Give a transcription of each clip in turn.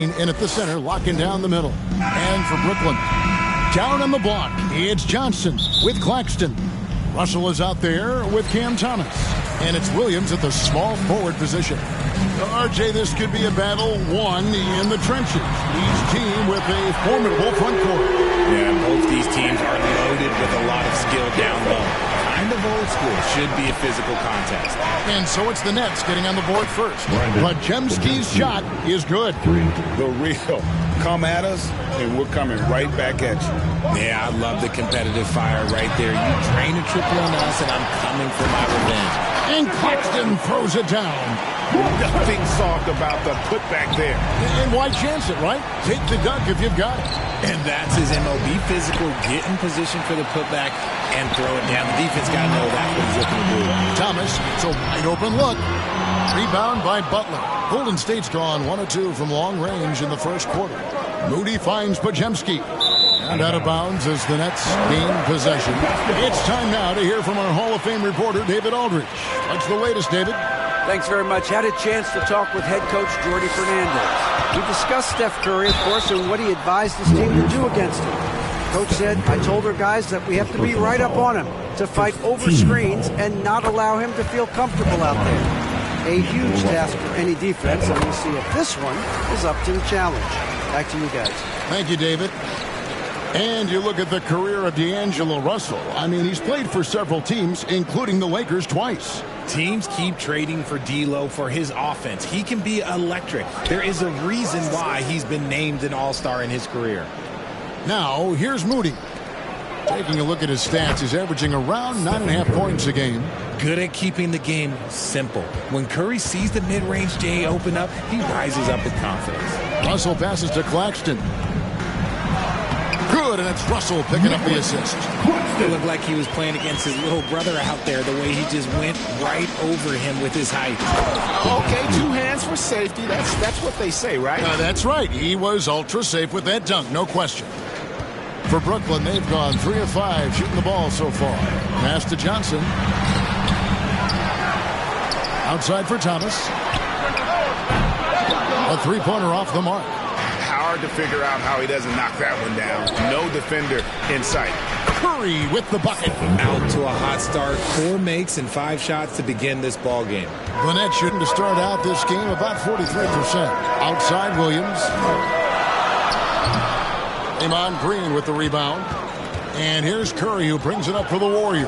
In at the center, locking down the middle. And for Brooklyn, down on the block, it's Johnson with Claxton. Russell is out there with Cam Thomas. And it's Williams at the small forward position. RJ, this could be a battle won in the trenches. Each team with a formidable front court. Yeah, both these teams are loaded with a lot of skill down low. Kind of old school. Should be a physical contest. And so it's the Nets getting on the board first. Podziemski's shot is good. The real. Come at us, and we're coming right back at you. Yeah, I love the competitive fire right there. You drain a triple on us, and I'm coming for my revenge. And Claxton throws it down. Nothing soft about the putback there. And why chance it, right? Take the dunk if you've got it. And that's his MO. Be physical, get in position for the putback, and throw it down. The defense got to know that's what he's looking to do. Thomas, it's a wide open look. Rebound by Butler. Golden State's gone 1 of 2 from long range in the first quarter. Moody finds Podziemski. And out of bounds as the Nets gain possession. It's time now to hear from our Hall of Fame reporter, David Aldridge. What's the latest, David? Thanks very much. Had a chance to talk with head coach Jordi Fernandez. We discussed Steph Curry, of course, and what he advised his team to do against him. Coach said, I told our guys that we have to be right up on him, to fight over screens and not allow him to feel comfortable out there. A huge task for any defense, and we'll see if this one is up to the challenge. Back to you guys. Thank you, David. And you look at the career of D'Angelo Russell. I mean, he's played for several teams, including the Lakers twice. Teams keep trading for D'Lo for his offense. He can be electric. There is a reason why he's been named an all-star in his career. Now, here's Moody. Taking a look at his stats, he's averaging around 9.5 points a game. Good at keeping the game simple. When Curry sees the mid-range J open up, he rises up with confidence. Russell passes to Claxton. Good, and it's Russell picking up the assist. It looked like he was playing against his little brother out there, the way he just went right over him with his height. Okay, 2 hands for safety. That's what they say, right? That's right. He was ultra safe with that dunk, no question. For Brooklyn, they've gone 3 of 5 shooting the ball so far. Pass to Johnson. Outside for Thomas. A three-pointer off the mark. Hard to figure out how he doesn't knock that one down. No defender in sight. Curry with the bucket. Out to a hot start. 4 makes and 5 shots to begin this ball game. The Nets shooting to start out this game about 43%. Outside Williams. Draymond Green with the rebound. And here's Curry who brings it up for the Warriors.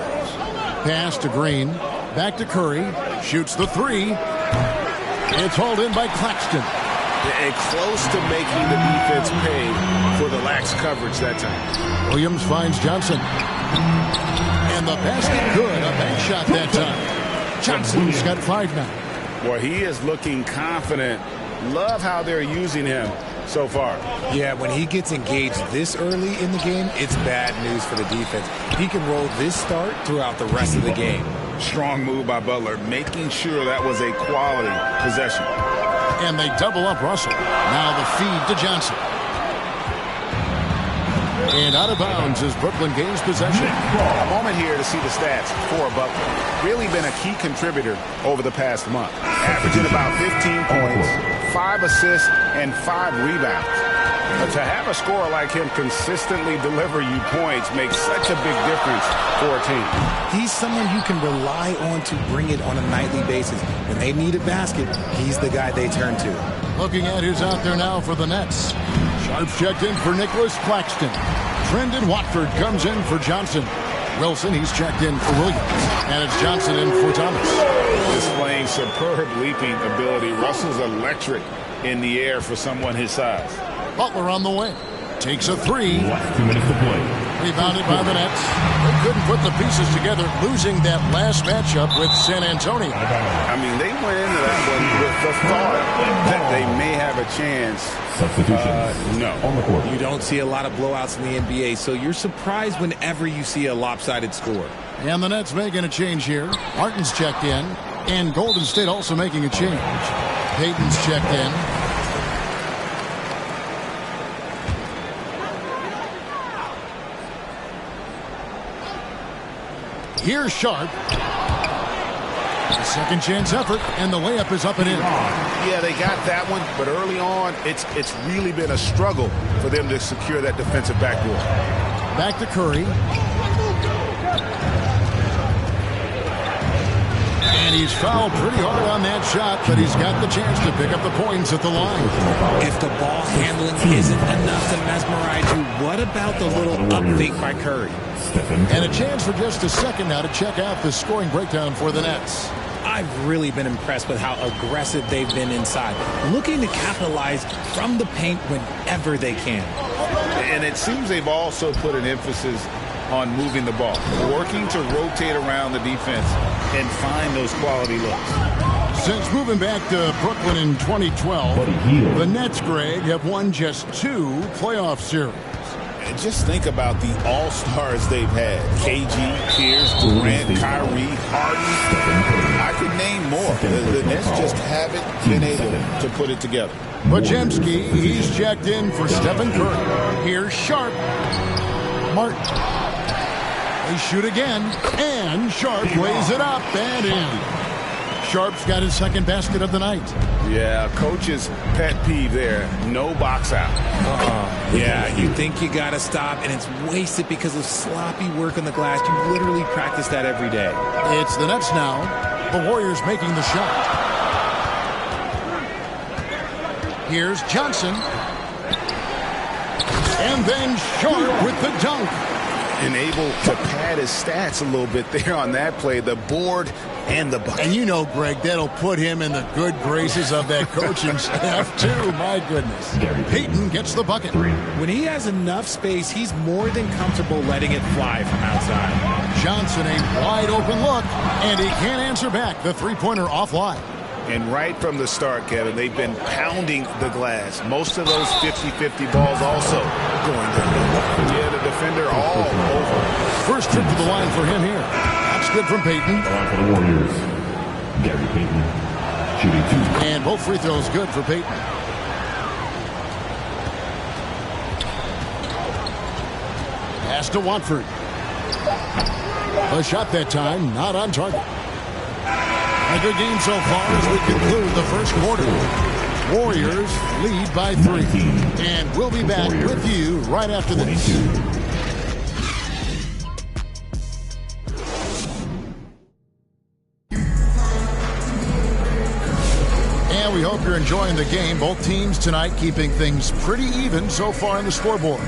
Pass to Green. Back to Curry. Shoots the 3. It's hauled in by Claxton. And close to making the defense pay for the lax coverage that time. Williams finds Johnson. And the basket good. A bank shot that time. Johnson's got 5 now. Well, he is looking confident. Love how they're using him so far. Yeah, when he gets engaged this early in the game, it's bad news for the defense. He can roll this start throughout the rest of the game. Strong move by Butler, making sure that was a quality possession. And they double up Russell. Now the feed to Johnson. And out of bounds as Brooklyn gains possession. A moment here to see the stats for Butler. Really been a key contributor over the past month. Averaging about 15 points, 5 assists, and 5 rebounds. But to have a scorer like him consistently deliver you points makes such a big difference for a team. He's someone you can rely on to bring it on a nightly basis. When they need a basket, he's the guy they turn to. Looking at who's out there now for the Nets. Sharps checked in for Nicholas Claxton. Trendon Watford comes in for Johnson. Wilson, he's checked in for Williams. And it's Johnson in for Thomas. Displaying superb leaping ability. Russell's electric in the air for someone his size. Butler on the wing. Takes a 3. 2 minutes to play. Rebounded by the Nets. They couldn't put the pieces together, losing that last matchup with San Antonio. I mean, they went into that one with the thought that they may have a chance. Substitution. No. On the court. You don't see a lot of blowouts in the NBA, so you're surprised whenever you see a lopsided score. And the Nets making a change here. Martin's checked in. And Golden State also making a change. Payton's checked in. Here's Sharp. A second chance effort, and the layup is up and in. Yeah, they got that one, but early on, it's really been a struggle for them to secure that defensive backboard. Back to Curry. And he's fouled pretty hard on that shot, but he's got the chance to pick up the points at the line. If the ball handling isn't enough to mesmerize you, what about the little up fake by Curry? And a chance for just a second now to check out the scoring breakdown for the Nets. I've really been impressed with how aggressive they've been inside, looking to capitalize from the paint whenever they can. And it seems they've also put an emphasis on moving the ball, working to rotate around the defense and find those quality looks. Since moving back to Brooklyn in 2012, the Nets, Greg, have won just 2 playoff series. And just think about the all-stars they've had. KG, Pierce, Durant, Kyrie, Harden. I could name more. The Nets just haven't been able to put it together. Podziemski, he's checked in for Stephen Curry. Here's Sharp. Martin. They shoot again, and Sharp lays it up and in. Sharp's got his second basket of the night. Yeah, coach's pet peeve there. No box out. Yeah, you think you got to stop, and it's wasted because of sloppy work on the glass. You literally practice that every day. It's the Nets now. The Warriors making the shot. Here's Johnson. And then Sharp with the dunk. And able to pad his stats a little bit there on that play. The board and the bucket. And you know, Greg, that'll put him in the good graces of that coaching staff, too. My goodness. Payton gets the bucket. When he has enough space, he's more than comfortable letting it fly from outside. Johnson, a wide open look, and he can't answer back. The three-pointer offline. And right from the start, Kevin, they've been pounding the glass. Most of those 50-50 balls also going down. Yeah, the defender all over. First trip to the line for him here. That's good from Payton. Line for the Warriors. Gary Payton. Shooting 2. And both free throws good for Payton. Pass to Watford. A shot that time, not on target. A good game so far as we conclude the first quarter. Warriors lead by 3. And we'll be back with you right after this. And we hope you're enjoying the game. Both teams tonight keeping things pretty even so far on the scoreboard.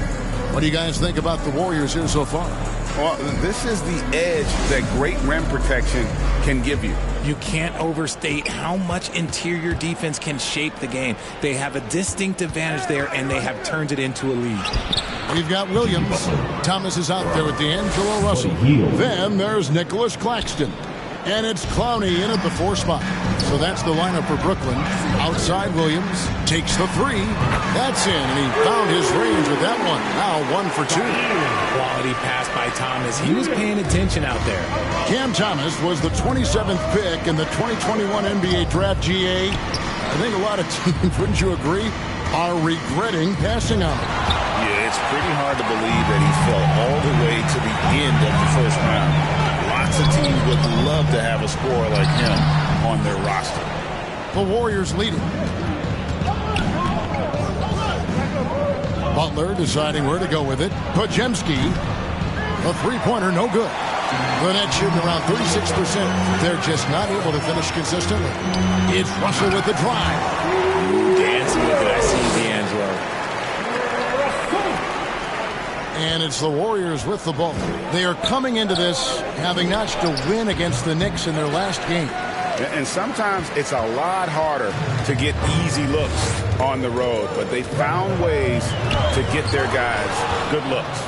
What do you guys think about the Warriors here so far? Well, this is the edge that great rim protection can give you. You can't overstate how much interior defense can shape the game. They have a distinct advantage there, and they have turned it into a lead. We've got Williams. Thomas is out there with D'Angelo Russell. Then there's Nicholas Claxton. And it's Clowney in at the 4 spot. So that's the lineup for Brooklyn. Outside, Williams takes the 3. That's in, and he found his range with that one. Now 1 for 2. Quality pass by Thomas. He was paying attention out there. Cam Thomas was the 27th pick in the 2021 NBA Draft GA. I think a lot of teams, wouldn't you agree, are regretting passing on him. Yeah, it's pretty hard to believe that he fell all the way to the end of the first round. Lots of teams would love to have a scorer like him on their roster. The Warriors leading. Butler deciding where to go with it. Podziemski, a three-pointer, no good. The Nets shooting around 36%. They're just not able to finish consistently. It's Russell with the drive. Dancing with it. I see D'Angelo. And it's the Warriors with the ball. They are coming into this having notched a win against the Knicks in their last game. And sometimes it's a lot harder to get easy looks on the road, but they found ways to get their guys good looks.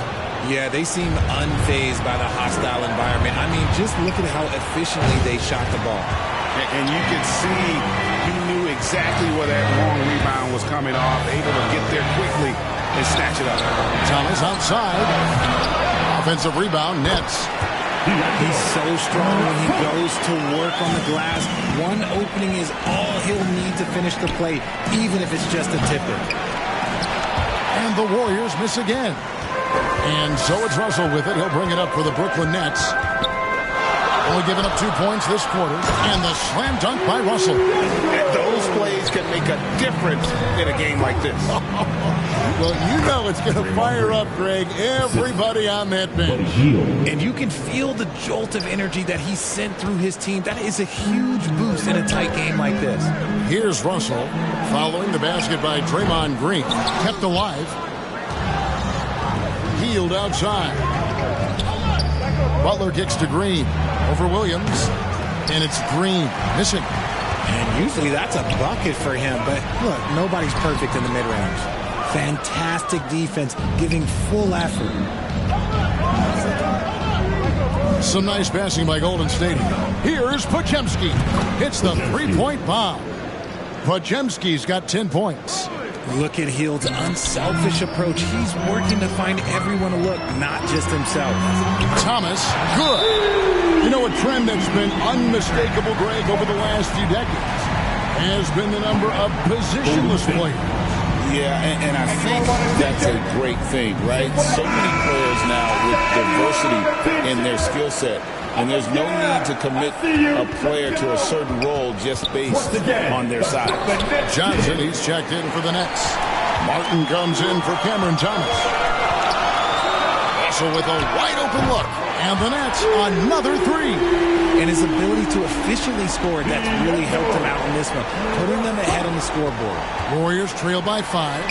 Yeah, they seem unfazed by the hostile environment. I mean, just look at how efficiently they shot the ball. And you can see he knew exactly where that long rebound was coming off, able to get there quickly and snatch it up. Thomas outside. Offensive rebound, Nets. He's so strong when he goes to work on the glass. One opening is all he'll need to finish the play, even if it's just a tip-in. And the Warriors miss again. And so it's Russell with it. He'll bring it up for the Brooklyn Nets. Only giving up 2 points this quarter. And the slam dunk by Russell. And those plays can make a difference in a game like this. Well, you know it's going to fire up, Greg, everybody on that bench. And you can feel the jolt of energy that he sent through his team. That is a huge boost in a tight game like this. Here's Russell following the basket by Draymond Green. Kept alive. Healed outside. Butler kicks to Green over Williams. And it's Green missing. And usually that's a bucket for him. But look, nobody's perfect in the mid-range. Fantastic defense, giving full effort. Some nice passing by Golden State. Here's Podziemski. Hits the three-point bomb. Podziemski's got 10 points. Look at Hield's unselfish approach. He's working to find everyone to look, not just himself. Thomas, good. You know, a trend that's been unmistakable, Greg, over the last few decades has been the number of positionless players. Yeah, and I think that's a great thing, right? So many players now with diversity in their skill set. And there's no need to commit a player to a certain role just based on their size. Johnson, he's checked in for the Nets. Martin comes in for Cameron Thomas. Also with a wide open look. And the Nets, another three. And his ability to efficiently score, that's really helped him out in this one, putting them ahead on the scoreboard. Warriors trail by 5.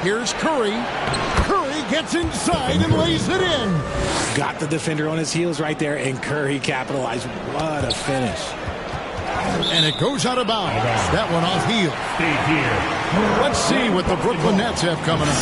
Here's Curry. Curry gets inside and lays it in. Got the defender on his heels right there, and Curry capitalized. What a finish. And it goes out of bounds. That one off heel. Let's see what the Brooklyn Nets have coming up.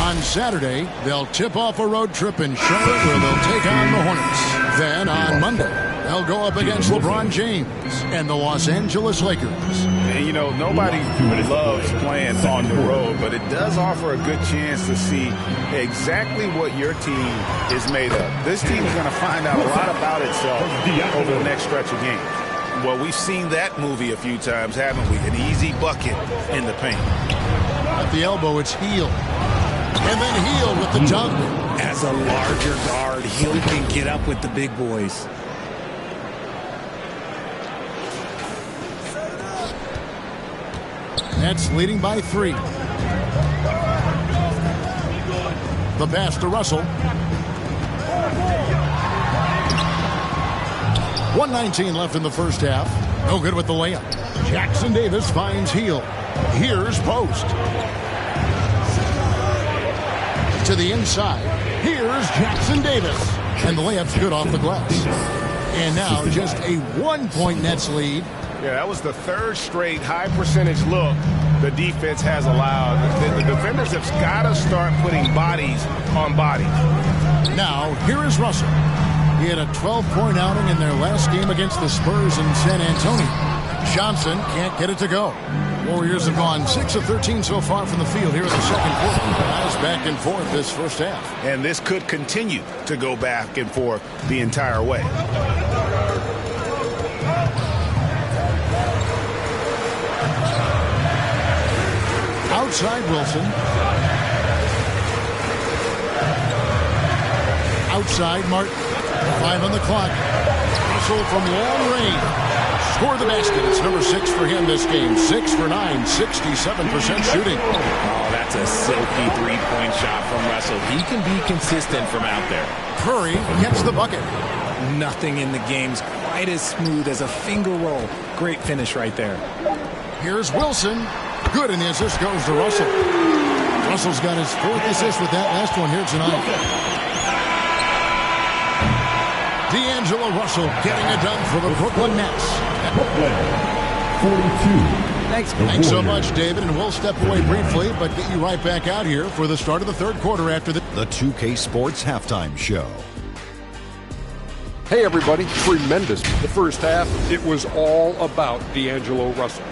On Saturday, they'll tip off a road trip in Charlotte where they'll take on the Hornets. Then on Monday, they'll go up against LeBron James and the Los Angeles Lakers. And, you know, nobody loves playing on the road, but it does offer a good chance to see exactly what your team is made of. This team is going to find out a lot about itself over the next stretch of games. Well, we've seen that movie a few times, haven't we? An easy bucket in the paint. At the elbow, it's Hield. And then Hield with the dunk. As a larger guard, Hield can get up with the big boys. Nets leading by 3. The pass to Russell. 1:19 left in the first half. No good with the layup. Jackson Davis finds Hield. Here's Post. To the inside. Here's Jackson Davis. And the layup's good off the glass. And now just a 1-point Nets lead. Yeah, that was the third straight high percentage look the defense has allowed. The defenders have got to start putting bodies on bodies. Now, here is Russell. He had a 12-point outing in their last game against the Spurs in San Antonio. Johnson can't get it to go. Warriors have gone 6 of 13 so far from the field here in the second quarter. Guys back and forth this first half. And this could continue to go back and forth the entire way. Outside Wilson. Outside Martin. 5 on the clock. Russell from long range. Score the basket. It's number 6 for him this game. 6 for 9. 67% shooting. Oh, that's a silky three-point shot from Russell. He can be consistent from out there. Curry gets the bucket. Nothing in the game's quite as smooth as a finger roll. Great finish right there. Here's Wilson. Good, and the assist goes to Russell. Russell's got his 4th assist with that last one here tonight. D'Angelo Russell getting it done for the Brooklyn Nets. 42. Thanks so much, David, and we'll step away briefly, but get you right back out here for the start of the third quarter after the 2K Sports Halftime Show. Hey, everybody. Tremendous. The first half, it was all about D'Angelo Russell.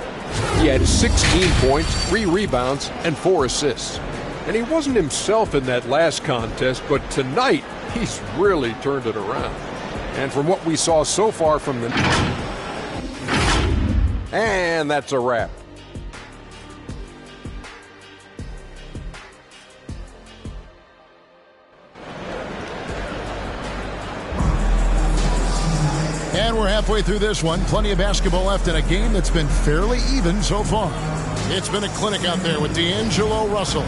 He had 16 points, 3 rebounds, and 4 assists. And he wasn't himself in that last contest, but tonight, he's really turned it around. And from what we saw so far from the... And that's a wrap. And we're halfway through this one. Plenty of basketball left in a game that's been fairly even so far. It's been a clinic out there with D'Angelo Russell.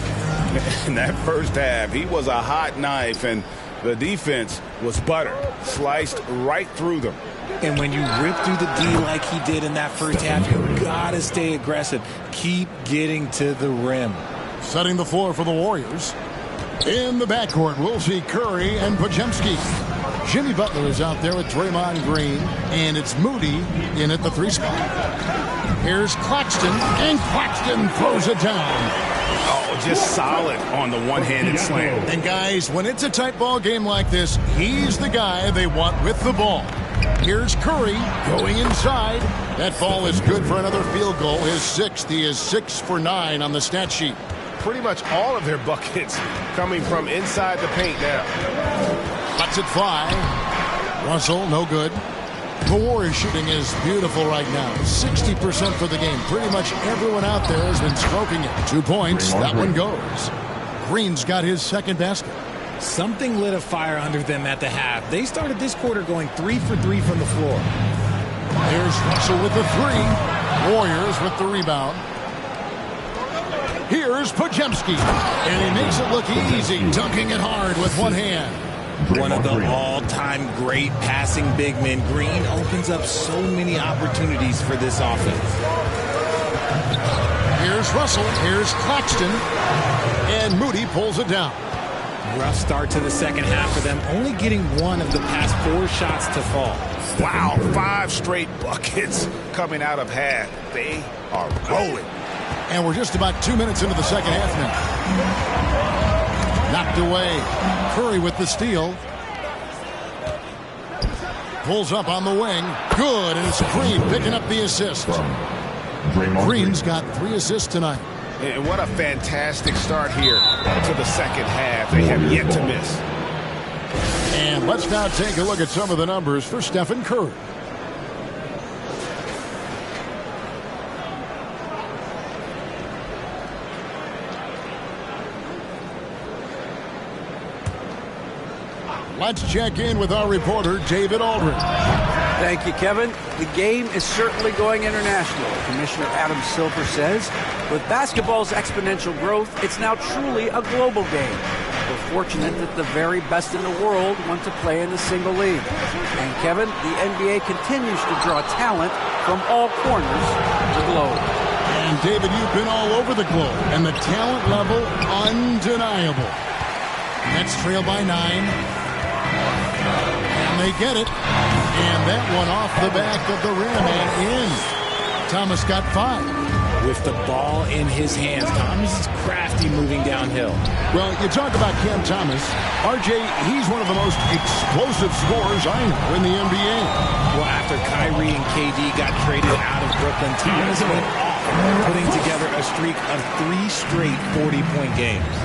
In that first half, he was a hot knife, and the defense was butter, sliced right through them. And when you rip through the D like he did in that first half, you gotta stay aggressive. Keep getting to the rim. Setting the floor for the Warriors. In the backcourt, we'll see Curry and Podziemski. Jimmy Butler is out there with Draymond Green, and it's Moody in at the 3 spot. Here's Claxton, and Claxton throws it down. Oh, just solid on the one-handed slam. And guys, when it's a tight ball game like this, he's the guy they want with the ball. Here's Curry going inside. That ball is good for another field goal. His 6th. He is 6 for 9 on the stat sheet. Pretty much all of their buckets coming from inside the paint now. Lets it fly. Russell, no good. The Warriors shooting is beautiful right now. 60% for the game. Pretty much everyone out there has been stroking it. 2 points. That one goes. Green's got his 2nd basket. Something lit a fire under them at the half. They started this quarter going 3 for 3 from the floor. Here's Russell with the 3. Warriors with the rebound. Here's Podziemski. And he makes it look easy, dunking it hard with one hand. One of the all-time great passing big men. Green opens up so many opportunities for this offense. Here's Russell. Here's Claxton. And Moody pulls it down. Rough start to the second half for them, only getting 1 of the past 4 shots to fall. Wow, 5 straight buckets coming out of half. They are rolling. And we're just about 2 minutes into the second half now. Knocked away. Curry with the steal. Pulls up on the wing. Good, and it's Green picking up the assist. Green's got 3 assists tonight. And what a fantastic start here to the second half. They have yet to miss. And let's now take a look at some of the numbers for Stephen Curry. Let's check in with our reporter, David Aldridge. Thank you, Kevin. The game is certainly going international. Commissioner Adam Silver says, with basketball's exponential growth, it's now truly a global game. We're fortunate that the very best in the world want to play in the single league. And Kevin, the NBA continues to draw talent from all corners of the globe. And David, you've been all over the globe, and the talent level undeniable. Nets trail by 9. They get it, and that one off the back of the rim and in. Thomas got 5. With the ball in his hands, Thomas is crafty moving downhill. Well, you talk about Cam Thomas. RJ, he's one of the most explosive scorers I know in the NBA. Well, after Kyrie and KD got traded out of Brooklyn, Thomas went off, putting together a streak of 3 straight 40-point games.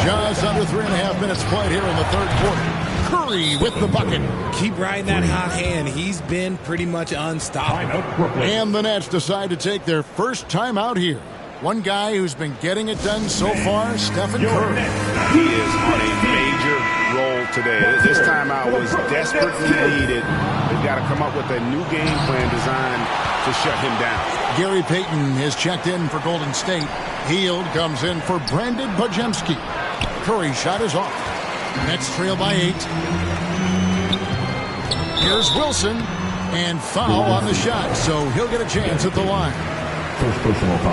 Just under 3.5 minutes played here in the third quarter. Curry with the bucket. Keep riding that hot hand. He's been pretty much unstoppable. And the Nets decide to take their first time out here. One guy who's been getting it done so far, Stephen Curry. He is on a major roll today. This timeout was desperately needed. They've got to come up with a new game plan designed to shut him down. Gary Payton has checked in for Golden State. Hield comes in for Brandon Podziemski. Curry shot is off. Nets trail by 8. Here's Wilson. And foul on the shot, so he'll get a chance at the line.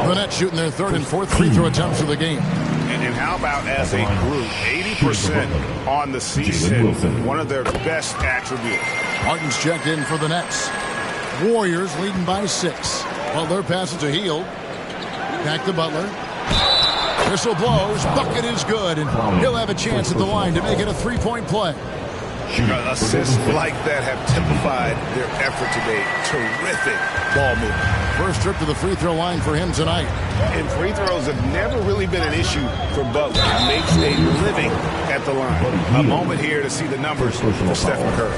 The Nets shooting their 3rd and 4th free throw attempts of the game. And how about as a group, 80% on the season, one of their best attributes. Martin's checked in for the Nets. Warriors leading by 6. Butler passes to Hield. Back to Butler. Whistle blows. Bucket is good, and he'll have a chance at the line to make it a 3-point play. Assists like that have typified their effort today. Terrific ball movement. First trip to the free throw line for him tonight. And free throws have never really been an issue for Butler. He makes a living at the line. A moment here to see the numbers for Steph Curry.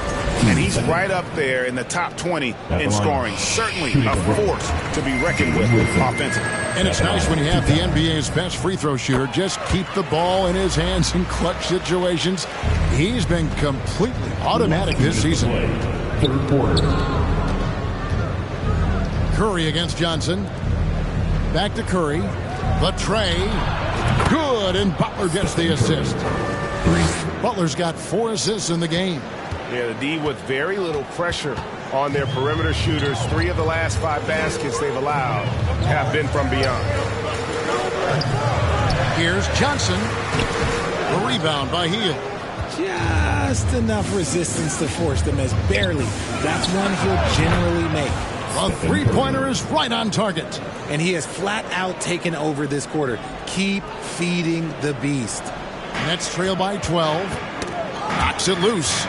And he's right up there in the top 20 in scoring. Certainly a force to be reckoned with offensively. And it's nice when you have the NBA's best free throw shooter just keep the ball in his hands in clutch situations. He's been completely automatic this season. Third quarter. Curry against Johnson. Back to Curry. The tray. Good, and Butler gets the assist. Butler's got 4 assists in the game. Yeah, the D with very little pressure on their perimeter shooters. 3 of the last 5 baskets they've allowed have been from beyond. Here's Johnson. The rebound by Hield. Just enough resistance to force them as barely. That's one he'll generally make. The three-pointer is right on target. And he has flat out taken over this quarter. Keep feeding the beast. Nets trail by 12. Knocks it loose.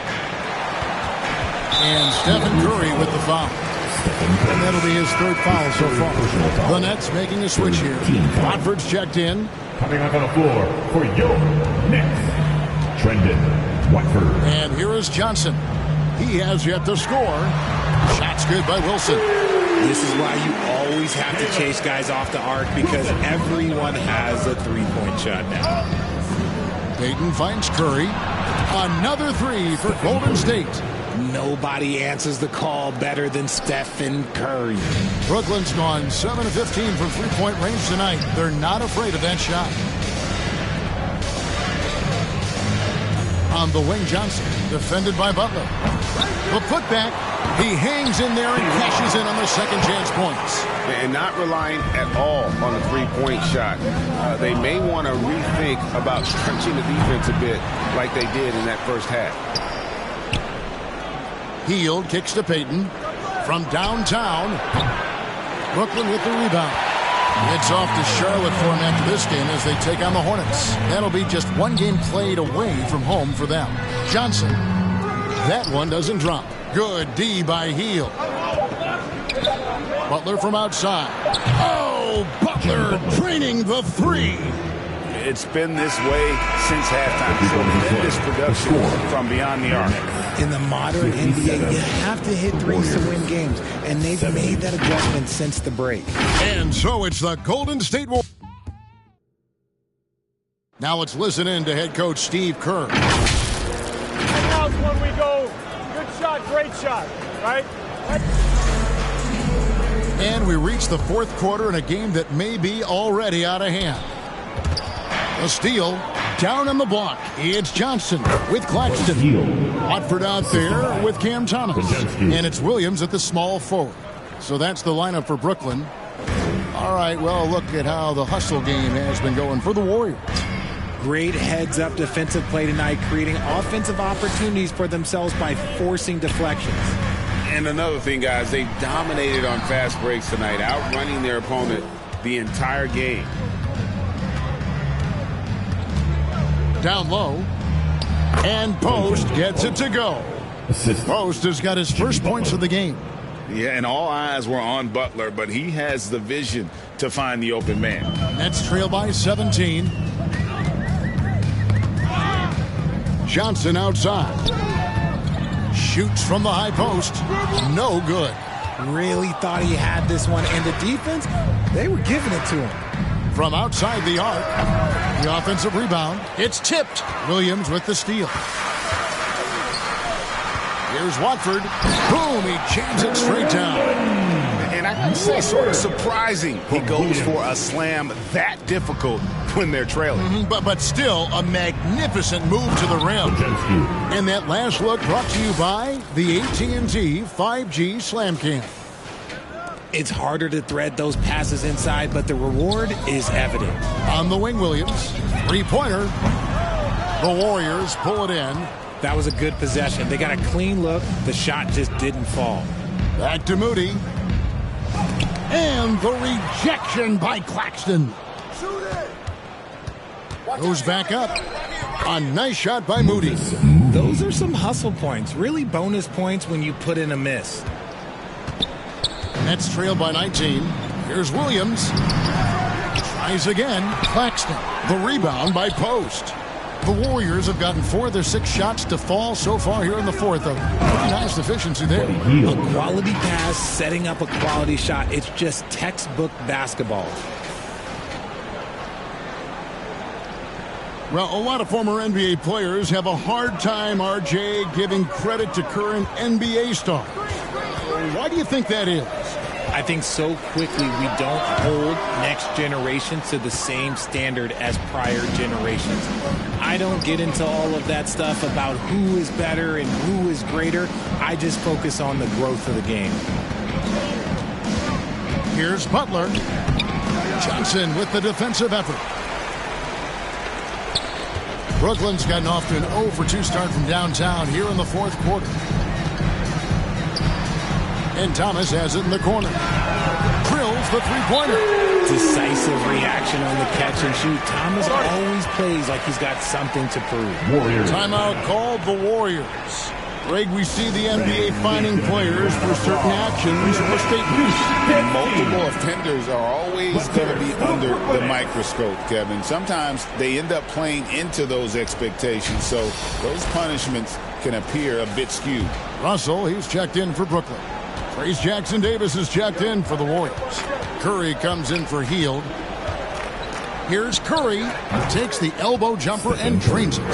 And Stephen Curry with the foul. And that'll be his 3rd foul so far. The Nets making a switch here. Watford's checked in. Coming up on the floor for your Nets, Trendon Watford. And here is Johnson. He has yet to score. Shot's good by Wilson. This is why you always have to chase guys off the arc, because everyone has a three-point shot now. Payton finds Curry. Another 3 for Golden State. Nobody answers the call better than Stephen Curry. Brooklyn's gone 7 of 15 from three-point range tonight. They're not afraid of that shot. On the wing, Johnson, defended by Butler. The putback, he hangs in there and cashes in on the second chance points. And not relying at all on the three-point shot. They may want to rethink about stretching the defense a bit like they did in that first half. Hield kicks to Payton from downtown. Brooklyn with the rebound. It's off to Charlotte for him after this game as they take on the Hornets. That'll be just 1 game played away from home for them. Johnson. That one doesn't drop. Good D by Hield. Butler from outside. Oh, Butler draining the 3. It's been this way since halftime. Tremendous production from beyond the arc. In the modern NBA, you have to hit threes to win games, and they've made that adjustment since the break. And so it's the Golden State Warriors. Now let's listen in to head coach Steve Kerr. And now's when we go, good shot, great shot, right? And we reach the 4th quarter in a game that may be already out of hand. A steal, down on the block. It's Johnson with Claxton. Watford out there with Cam Thomas. And it's Williams at the small forward. So that's the lineup for Brooklyn. All right, well, look at how the hustle game has been going for the Warriors. Great heads-up defensive play tonight, creating offensive opportunities for themselves by forcing deflections. And another thing, guys, they dominated on fast breaks tonight, outrunning their opponent the entire game. Down low. And Post gets it to go. Post has got his first points of the game. Yeah, and all eyes were on Butler, but he has the vision to find the open man. Nets trail by 17. Johnson outside. Shoots from the high post. No good. Really thought he had this one. And the defense, they were giving it to him. From outside the arc, the offensive rebound. It's tipped. Williams with the steal. Here's Watford. Boom, he jams it straight down. And I can say sort of surprising he goes for a slam that difficult when they're trailing. But still a magnificent move to the rim. And that last look brought to you by the AT&T 5G Slam Cam. It's harder to thread those passes inside, but the reward is evident. On the wing, Williams. Three-pointer. The Warriors pull it in. That was a good possession. They got a clean look. The shot just didn't fall. Back to Moody. And the rejection by Claxton. Goes back up. A nice shot by Moody. Those are some hustle points. Really bonus points when you put in a miss. Nets trailed by 19. Here's Williams. Tries again. Claxton. The rebound by Post. The Warriors have gotten 4 of their 6 shots to fall so far here in the fourth. Pretty nice efficiency there. A quality pass, setting up a quality shot. It's just textbook basketball. Well, a lot of former NBA players have a hard time, RJ, giving credit to current NBA stars. Why do you think that is? I think so quickly we don't hold next generation to the same standard as prior generations. I don't get into all of that stuff about who is better and who is greater. I just focus on the growth of the game. Here's Butler. Johnson with the defensive effort. Brooklyn's gotten off to an 0 for 2 start from downtown here in the fourth quarter. And Thomas has it in the corner. Drills the three-pointer. Decisive reaction on the catch and shoot. Thomas always plays like he's got something to prove. Warriors. Timeout called the Warriors. Greg, we see the NBA finding players for certain actions or statements. Multiple offenders are always going to be under the microscope, Kevin. Sometimes they end up playing into those expectations, so those punishments can appear a bit skewed. Russell, he's checked in for Brooklyn. Trace Jackson-Davis is checked in for the Warriors. Curry comes in for Hield. Here's Curry. He takes the elbow jumper and drains it.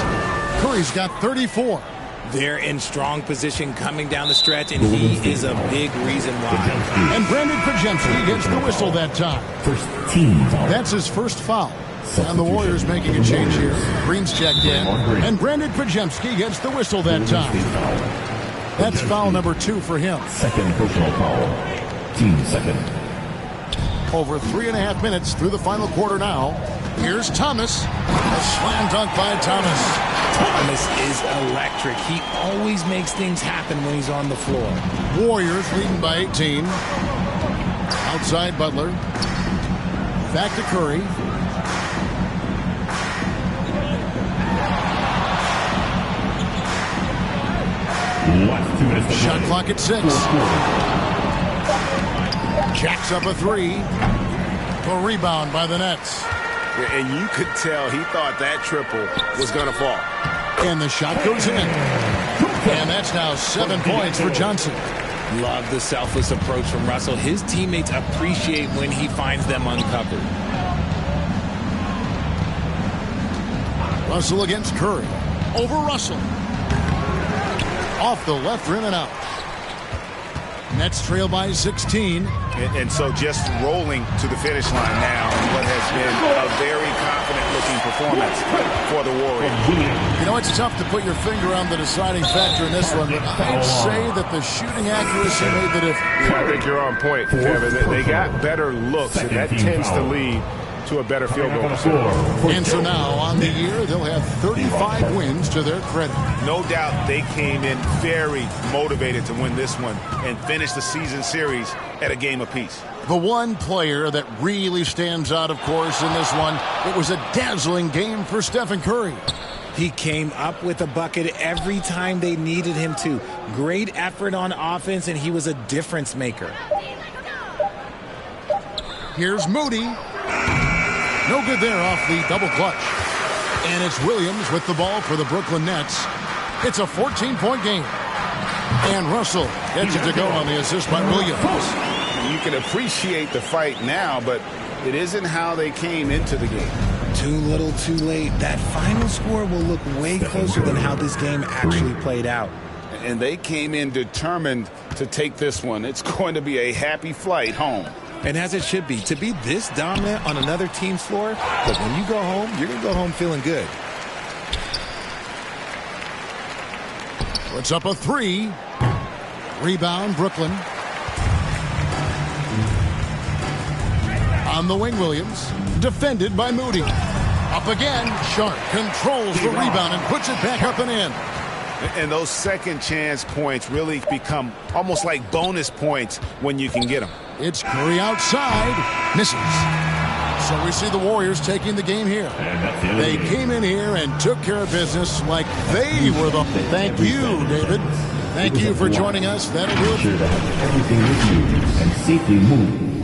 Curry's got 34. They're in strong position coming down the stretch, and he is a big reason why. And Brandon Pajemski gets the whistle that time. First team foul. That's his first foul. And the Warriors making a change here. Green's checked in. And Brandon Pajemski gets the whistle that time. That's foul number 2 for him. Second personal foul. Team second. Over 3.5 minutes through the final quarter now. Here's Thomas. A slam dunk by Thomas. Thomas is electric. He always makes things happen when he's on the floor. Warriors leading by 18. Outside Butler. Back to Curry. Last 2 minutes. Shot clock at 6. Jacks up a 3. A rebound by the Nets. And you could tell he thought that triple was going to fall. And the shot goes in. And that's now 7 points for Johnson. Love the selfless approach from Russell. His teammates appreciate when he finds them uncovered. Russell against Curry. Over Russell. Off the left rim and out. Nets trail by 16. And so just rolling to the finish line now in what has been a very confident-looking performance for the Warriors. You know, it's tough to put your finger on the deciding factor in this one, but I'd say that the shooting accuracy made the difference. Yeah, I think you're on point, Kevin. They got better looks, and that tends to lead to a better field goal percentage. And so now, on the year, they'll have 35 wins to their credit. No doubt they came in very motivated to win this one and finish the season series at a game apiece. The one player that really stands out, of course, in this one, it was a dazzling game for Stephen Curry. He came up with a bucket every time they needed him to. Great effort on offense, and he was a difference maker. Here's Moody. No good there off the double clutch. And it's Williams with the ball for the Brooklyn Nets. It's a 14-point game. And Russell gets it to go on the assist by Williams. You can appreciate the fight now, but it isn't how they came into the game. Too little, too late. That final score will look way closer than how this game actually played out. And they came in determined to take this one. It's going to be a happy flight home. And as it should be, to be this dominant on another team's floor, but when you go home, you're going to go home feeling good. Puts up a 3. Rebound, Brooklyn. On the wing, Williams. Defended by Moody. Up again. Sharp controls the rebound and puts it back up and in. And those second chance points really become almost like bonus points when you can get them. It's Curry outside. Misses. So we see the Warriors taking the game here. They came in here and took care of business like they were the... Thank you, David. Thank you for joining us. That'll do it. Sure to have everything with you and safely move